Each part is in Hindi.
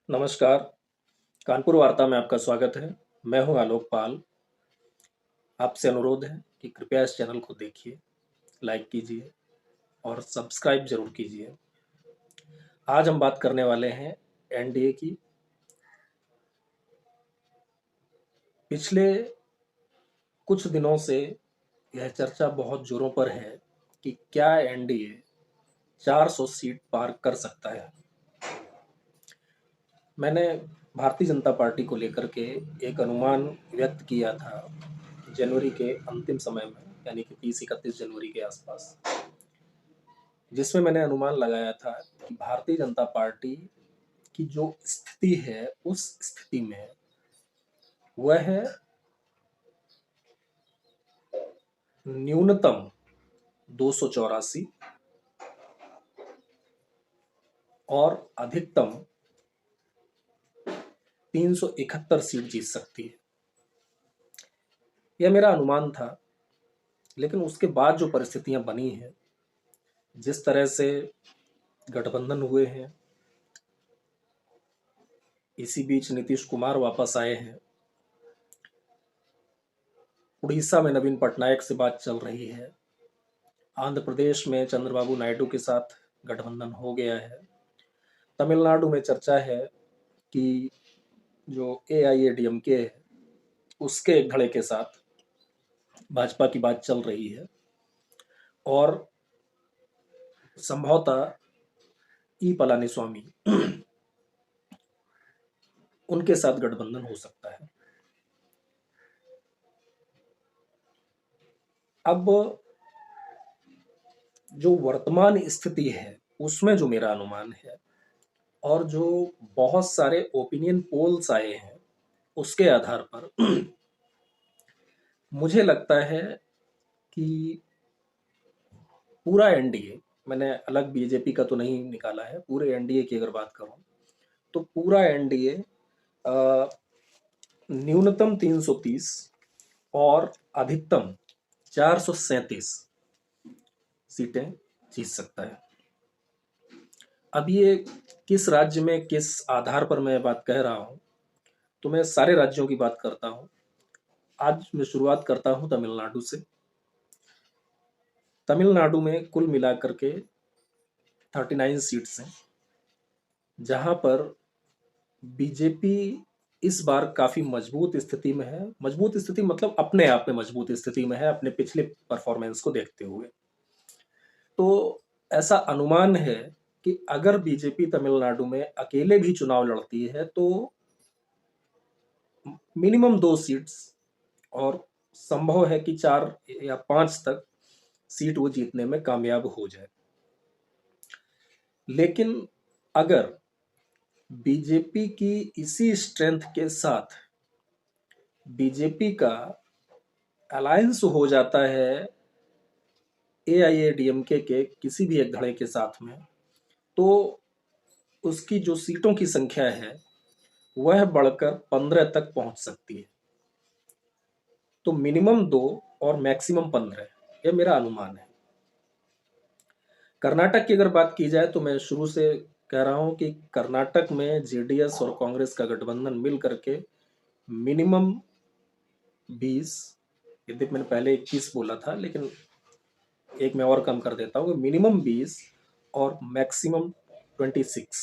नमस्कार, कानपुर वार्ता में आपका स्वागत है। मैं हूं आलोक पाल। आपसे अनुरोध है कि कृपया इस चैनल को देखिए, लाइक कीजिए और सब्सक्राइब जरूर कीजिए। आज हम बात करने वाले हैं एनडीए की। पिछले कुछ दिनों से यह चर्चा बहुत जोरों पर है कि क्या एनडीए 400 सीट पार कर सकता है। मैंने भारतीय जनता पार्टी को लेकर के एक अनुमान व्यक्त किया था जनवरी के अंतिम समय में, यानी कि 30-31 जनवरी के आसपास, जिसमें मैंने अनुमान लगाया था कि भारतीय जनता पार्टी की जो स्थिति है उस स्थिति में वह न्यूनतम 284 और अधिकतम 371 सीट जीत सकती है। यह मेरा अनुमान था, लेकिन उसके बाद जो परिस्थितियां बनी हैं, जिस तरह से गठबंधन हुए हैं, इसी बीच नीतीश कुमार वापस आए हैं, उड़ीसा में नवीन पटनायक से बात चल रही है, आंध्र प्रदेश में चंद्रबाबू नायडू के साथ गठबंधन हो गया है, तमिलनाडु में चर्चा है कि जो एआईएडीएमके है उसके एक धड़े के साथ भाजपा की बात चल रही है और संभवतः ई पलानीस्वामी उनके साथ गठबंधन हो सकता है। अब जो वर्तमान स्थिति है उसमें जो मेरा अनुमान है और जो बहुत सारे ओपिनियन पोल्स आए हैं उसके आधार पर मुझे लगता है कि पूरा एनडीए, मैंने अलग बीजेपी का तो नहीं निकाला है, पूरे एनडीए की अगर बात करूं तो पूरा एनडीए न्यूनतम 330 और अधिकतम 437 सीटें जीत सकता है। अब ये किस राज्य में किस आधार पर मैं बात कह रहा हूं, तो मैं सारे राज्यों की बात करता हूं। आज मैं शुरुआत करता हूं तमिलनाडु से। तमिलनाडु में कुल मिलाकर के 39 सीट्स हैं, जहां पर बीजेपी इस बार काफी मजबूत स्थिति में है। मजबूत स्थिति मतलब अपने आप में मजबूत स्थिति में है, अपने पिछले परफॉर्मेंस को देखते हुए। तो ऐसा अनुमान है कि अगर बीजेपी तमिलनाडु में अकेले भी चुनाव लड़ती है तो मिनिमम 2 सीट्स और संभव है कि 4 या 5 तक सीट वो जीतने में कामयाब हो जाए। लेकिन अगर बीजेपी की इसी स्ट्रेंथ के साथ बीजेपी का अलायंस हो जाता है एआईएडीएमके के किसी भी एक धड़े के साथ में, तो उसकी जो सीटों की संख्या है वह बढ़कर 15 तक पहुंच सकती है। तो मिनिमम 2 और मैक्सिमम 15, यह मेरा अनुमान है। कर्नाटक की अगर बात की जाए तो मैं शुरू से कह रहा हूं कि कर्नाटक में जेडीएस और कांग्रेस का गठबंधन मिल करके मिनिमम 20, यद्यपि मैंने पहले 21 बोला था, लेकिन एक मैं और कम कर देता हूँ, मिनिमम 20 और मैक्सिमम 26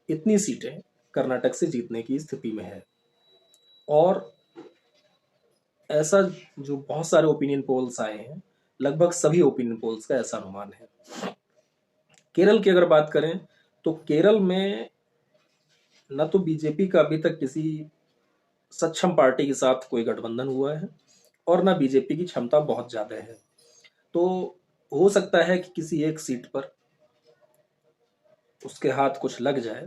इतनी सीटें कर्नाटक से जीतने की स्थिति में है। और ऐसा जो बहुत सारे ओपिनियन पोल्स आए हैं, लगभग सभी ओपिनियन पोल्स का ऐसा अनुमान है। केरल की अगर बात करें तो केरल में न तो बीजेपी का अभी तक किसी सक्षम पार्टी के साथ कोई गठबंधन हुआ है और न बीजेपी की क्षमता बहुत ज्यादा है। तो हो सकता है कि किसी एक सीट पर उसके हाथ कुछ लग जाए।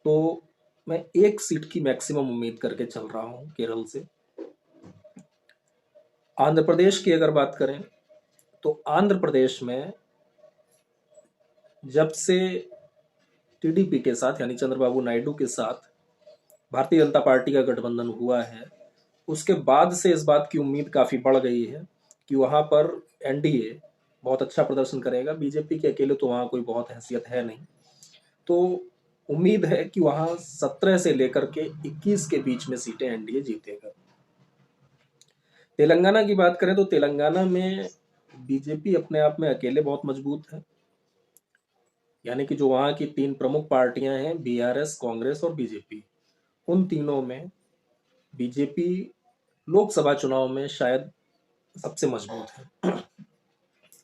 तो मैं एक सीट की मैक्सिमम उम्मीद करके चल रहा हूं केरल से। आंध्र प्रदेश की अगर बात करें तो आंध्र प्रदेश में जब से टीडीपी के साथ, यानी चंद्रबाबू नायडू के साथ भारतीय जनता पार्टी का गठबंधन हुआ है, उसके बाद से इस बात की उम्मीद काफी बढ़ गई है कि वहां पर एनडीए बहुत अच्छा प्रदर्शन करेगा। बीजेपी के अकेले तो वहां कोई बहुत हैसियत है नहीं। तो उम्मीद है कि वहां 17 से लेकर के 21 के बीच में सीटें एनडीए जीतेगा। तेलंगाना की बात करें तो तेलंगाना में बीजेपी अपने आप में अकेले बहुत मजबूत है, यानी कि जो वहाँ की 3 प्रमुख पार्टियां हैं, बीआरएस, कांग्रेस और बीजेपी, उन तीनों में बीजेपी लोकसभा चुनाव में शायद सबसे मजबूत है।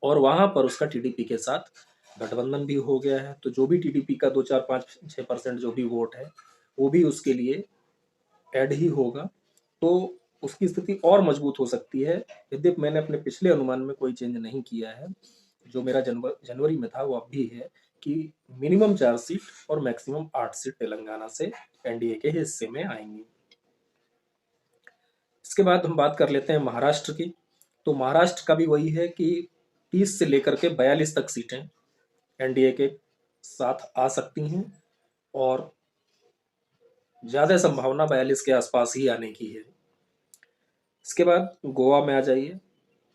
और वहां पर उसका टीडीपी के साथ गठबंधन भी हो गया है, तो जो भी टीडीपी का 2, 4, 5, 6% जो भी वोट है वो भी उसके लिए ऐड ही होगा, तो उसकी स्थिति और मजबूत हो सकती है। यद्यपि मैंने अपने पिछले अनुमान में कोई चेंज नहीं किया है, जो मेरा जनवरी में था वो अब भी है कि मिनिमम 4 सीट और मैक्सिमम 8 सीट तेलंगाना से एनडीए के हिस्से में आएंगी। इसके बाद हम बात कर लेते हैं महाराष्ट्र की। तो महाराष्ट्र का भी वही है कि 30 से लेकर के 42 तक सीटें एनडीए के साथ आ सकती हैं, और ज्यादा संभावना 42 के आसपास ही आने की है। इसके बाद गोवा में आ जाइए।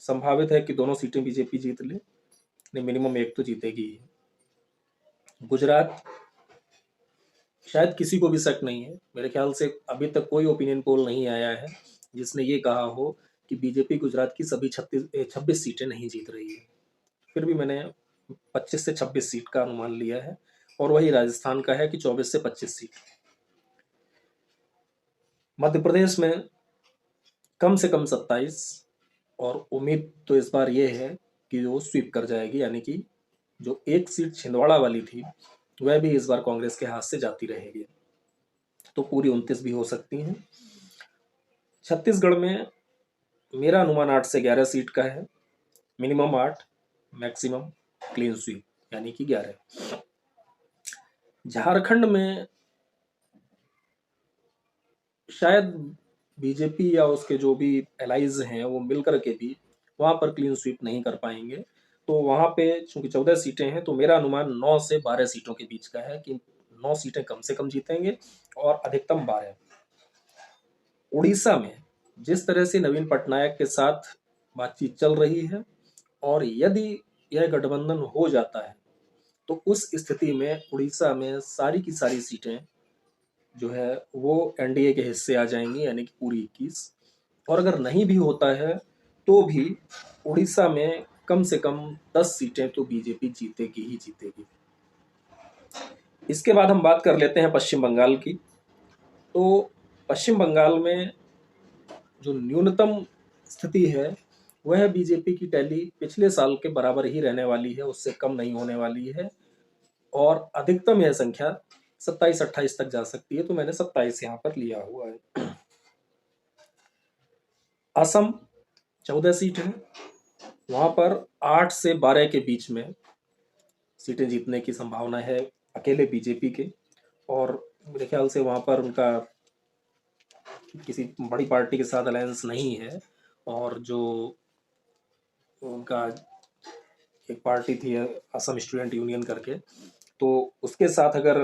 संभावित है कि दोनों सीटें बीजेपी जीत ले, नहीं मिनिमम एक तो जीतेगी ही। गुजरात, शायद किसी को भी शक नहीं है, मेरे ख्याल से अभी तक कोई ओपिनियन पोल नहीं आया है जिसने ये कहा हो कि बीजेपी गुजरात की सभी 26 सीटें नहीं जीत रही है। फिर भी मैंने 25 से 26 सीट का अनुमान लिया है, और वही राजस्थान का है कि 24 से 25 सीट। मध्य प्रदेश में कम से कम 27, और उम्मीद तो इस बार ये है कि वो स्वीप कर जाएगी, यानी कि जो एक सीट छिंदवाड़ा वाली थी वह भी इस बार कांग्रेस के हाथ से जाती रहेगी, तो पूरी 29 भी हो सकती हैं। छत्तीसगढ़ में मेरा अनुमान 8 से 11 सीट का है, मिनिमम 8, मैक्सिमम क्लीन स्वीप यानी कि 11। झारखंड में शायद बीजेपी या उसके जो भी एलाइज हैं वो मिलकर के भी वहां पर क्लीन स्वीप नहीं कर पाएंगे, तो वहां पे चूंकि 14 सीटें हैं तो मेरा अनुमान 9 से 12 सीटों के बीच का है कि 9 सीटें कम से कम जीतेंगे और अधिकतम 12। उड़ीसा में जिस तरह से नवीन पटनायक के साथ बातचीत चल रही है, और यदि यह गठबंधन हो जाता है तो उस स्थिति में उड़ीसा में सारी की सारी सीटें जो है वो एनडीए के हिस्से आ जाएंगी, यानी कि पूरी 21। और अगर नहीं भी होता है तो भी उड़ीसा में कम से कम 10 सीटें तो बीजेपी जीतेगी ही जीतेगी। इसके बाद हम बात कर लेते हैं पश्चिम बंगाल की। तो पश्चिम बंगाल में जो न्यूनतम स्थिति है वह बीजेपी की टैली पिछले साल के बराबर ही रहने वाली है, उससे कम नहीं होने वाली है, और अधिकतम यह संख्या 27-28 तक जा सकती है, तो मैंने 27 यहाँ पर लिया हुआ है। असम 14 सीट है, वहां पर 8 से 12 के बीच में सीटें जीतने की संभावना है अकेले बीजेपी के, और मेरे ख्याल से वहां पर उनका किसी बड़ी पार्टी के साथ अलायंस नहीं है, और जो उनका एक पार्टी थी असम स्टूडेंट यूनियन करके, तो उसके साथ अगर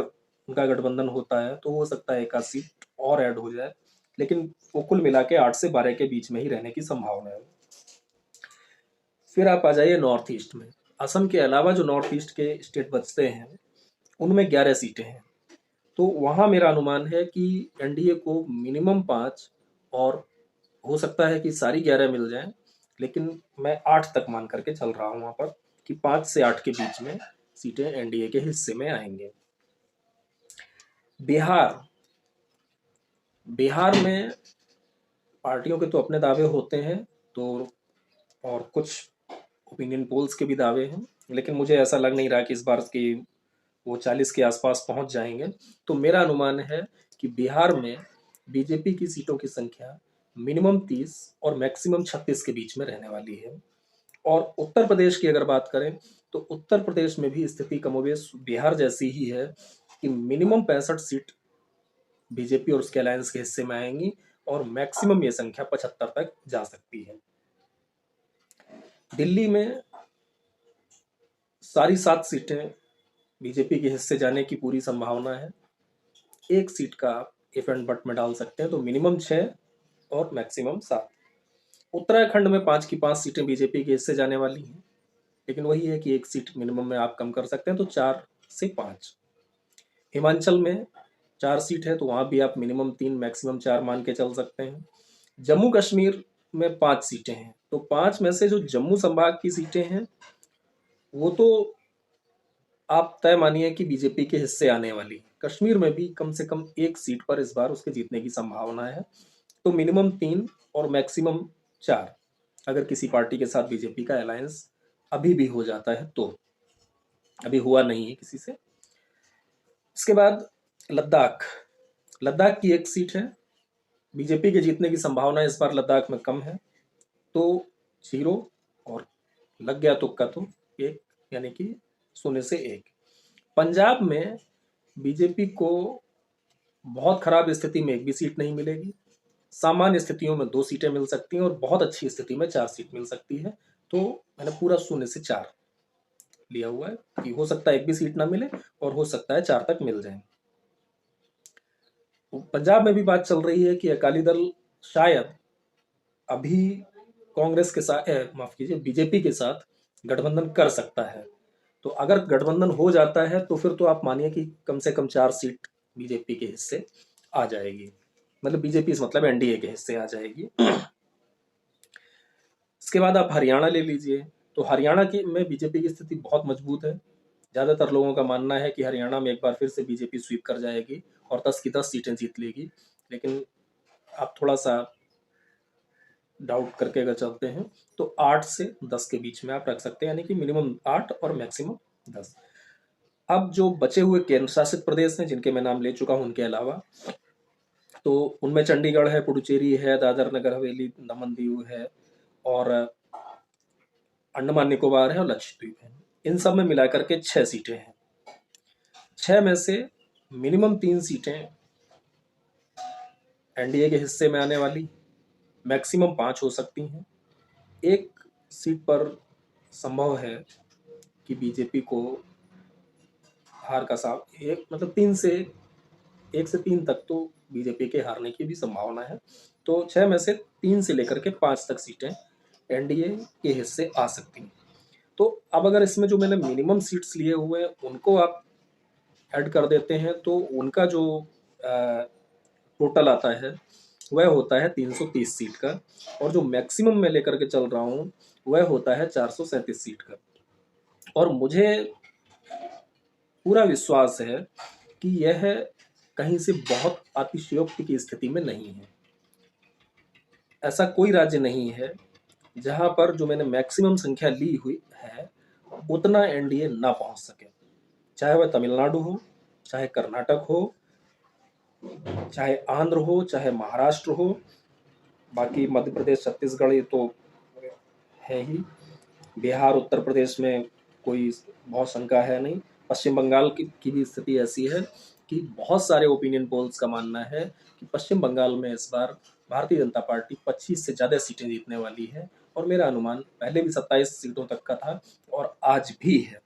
उनका गठबंधन होता है तो हो सकता है 1 सीट और ऐड हो जाए, लेकिन वो कुल मिला के 8 से 12 के बीच में ही रहने की संभावना है। फिर आप आ जाइए नॉर्थ ईस्ट में। असम के अलावा जो नॉर्थ ईस्ट के स्टेट बचते हैं उनमें 11 सीटें हैं, तो वहां मेरा अनुमान है कि एनडीए को मिनिमम 5, और हो सकता है कि सारी 11 मिल जाएं, लेकिन मैं 8 तक मान करके चल रहा हूं वहां पर कि 5 से 8 के बीच में सीटें एनडीए के हिस्से में आएंगे। बिहार, बिहार में पार्टियों के तो अपने दावे होते हैं, तो और कुछ ओपिनियन पोल्स के भी दावे हैं, लेकिन मुझे ऐसा लग नहीं रहा कि इस बार की वो 40 के आसपास पहुंच जाएंगे। तो मेरा अनुमान है कि बिहार में बीजेपी की सीटों की संख्या मिनिमम 30 और मैक्सिमम 36 के बीच में रहने वाली है। और उत्तर प्रदेश की अगर बात करें तो उत्तर प्रदेश में भी स्थिति कमोबेश बिहार जैसी ही है कि मिनिमम 65 सीट बीजेपी और उसके अलायंस के हिस्से में आएंगी, और मैक्सिमम ये संख्या 75 तक जा सकती है। दिल्ली में सारी 7 सीटें बीजेपी के हिस्से जाने की पूरी संभावना है। 1 सीट का इफ एंड बट में डाल सकते हैं, तो मिनिमम 6 और मैक्सिमम 7। उत्तराखंड में 5 की 5 सीटें बीजेपी के हिस्से जाने वाली हैं, लेकिन वही है कि 1 सीट मिनिमम में आप कम कर सकते हैं, तो 4 से 5। हिमाचल में 4 सीट है, तो वहाँ भी आप मिनिमम 3 मैक्सिमम 4 मान के चल सकते हैं। जम्मू कश्मीर में 5 सीटें हैं, तो 5 में से जो जम्मू संभाग की सीटें हैं, वो तो आप तय मानिए कि बीजेपी के हिस्से आने वाली। कश्मीर में भी कम से कम 1 सीट पर इस बार उसके जीतने की संभावना है। तो मिनिमम 3 और मैक्सिमम 4, अगर किसी पार्टी के साथ बीजेपी का अलायंस अभी भी हो जाता है तो। अभी हुआ नहीं है किसी से। इसके बाद लद्दाख। लद्दाख की 1 सीट है। बीजेपी के जीतने की संभावना इस बार लद्दाख में कम है, तो 0 और लग गया तुक्का तो 1, यानी कि 0 से 1। पंजाब में बीजेपी को बहुत खराब स्थिति में 1 भी सीट नहीं मिलेगी। सामान्य स्थितियों में 2 सीटें मिल सकती हैं और बहुत अच्छी स्थिति में 4 सीट मिल सकती है। तो मैंने पूरा 0 से 4 लिया हुआ है कि हो सकता है 1 भी सीट ना मिले और हो सकता है 4 तक मिल जाए। पंजाब में भी बात चल रही है कि अकाली दल शायद अभी कांग्रेस के साथ, माफ कीजिए, बीजेपी के साथ गठबंधन कर सकता है। तो अगर गठबंधन हो जाता है तो फिर तो आप मानिए कि कम से कम 4 सीट बीजेपी के हिस्से आ जाएगी, मतलब बीजेपी से मतलब एनडीए के हिस्से आ जाएगी। इसके बाद आप हरियाणा ले लीजिए, तो हरियाणा की में बीजेपी की स्थिति बहुत मजबूत है। ज़्यादातर लोगों का मानना है कि हरियाणा में एक बार फिर से बीजेपी स्वीप कर जाएगी और 10 की 10 सीटें जीत लेगी। लेकिन आप थोड़ा सा डाउट करके अगर चलते हैं तो 8 से 10 के बीच में आप रख सकते हैं, यानी कि मिनिमम 8 और मैक्सिमम 10। अब जो बचे हुए केंद्र शासित प्रदेश हैं जिनके मैं नाम ले चुका हूं, उनके अलावा तो उनमें चंडीगढ़ है, पुडुचेरी है, दादर नगर हवेली, दमन दीव है और अंडमान निकोबार है और लक्षद्वीप है। इन सब में मिलाकर के 6 सीटें हैं। 6 में से मिनिमम 3 सीटें एनडीए के हिस्से में आने वाली, मैक्सिमम 5 हो सकती हैं। 1 सीट पर संभव है कि बीजेपी को हार का साथ, एक मतलब 3 से 1 से 3 तक तो बीजेपी के हारने की भी संभावना है। तो 6 में से 3 से लेकर के 5 तक सीटें एनडीए के हिस्से आ सकती हैं। तो अब अगर इसमें जो मैंने मिनिमम सीट्स लिए हुए हैं उनको आप ऐड कर देते हैं तो उनका जो टोटल आता है वह होता है 330 सीट का, और जो मैक्सिमम मैं लेकर के चल रहा हूँ वह होता है 437 सीट का। और मुझे पूरा विश्वास है कि यह कहीं से बहुत अतिशयोक्ति की स्थिति में नहीं है। ऐसा कोई राज्य नहीं है जहां पर जो मैंने मैक्सिमम संख्या ली हुई है उतना एनडीए ना पहुंच सके, चाहे वह तमिलनाडु हो, चाहे कर्नाटक हो, चाहे आंध्र हो, चाहे महाराष्ट्र हो, बाकी मध्य प्रदेश छत्तीसगढ़ ये तो है ही, बिहार उत्तर प्रदेश में कोई बहुत शंका है नहीं। पश्चिम बंगाल की भी स्थिति ऐसी है कि बहुत सारे ओपिनियन पोल्स का मानना है कि पश्चिम बंगाल में इस बार भारतीय जनता पार्टी 25 से ज़्यादा सीटें जीतने वाली है, और मेरा अनुमान पहले भी 27 सीटों तक का था और आज भी है।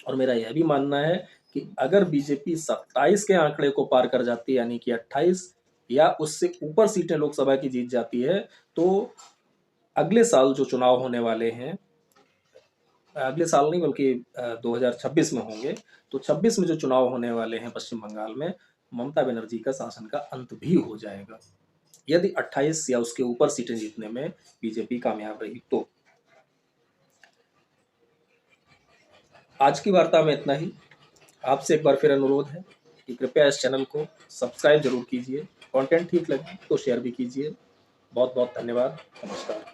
और मेरा यह भी मानना है कि अगर बीजेपी 27 के आंकड़े को पार कर जाती है, यानी कि 28 या उससे ऊपर सीटें लोकसभा की जीत जाती है, तो अगले साल जो चुनाव होने वाले हैं, अगले साल नहीं बल्कि 2026 में होंगे, तो 26 में जो चुनाव होने वाले हैं पश्चिम बंगाल में, ममता बनर्जी का शासन का अंत भी हो जाएगा यदि 28 या उसके ऊपर सीटें जीतने में बीजेपी कामयाब रही तो। आज की वार्ता में इतना ही। आपसे एक बार फिर अनुरोध है कि कृपया इस चैनल को सब्सक्राइब जरूर कीजिए, कंटेंट ठीक लगे तो शेयर भी कीजिए। बहुत बहुत धन्यवाद। नमस्कार।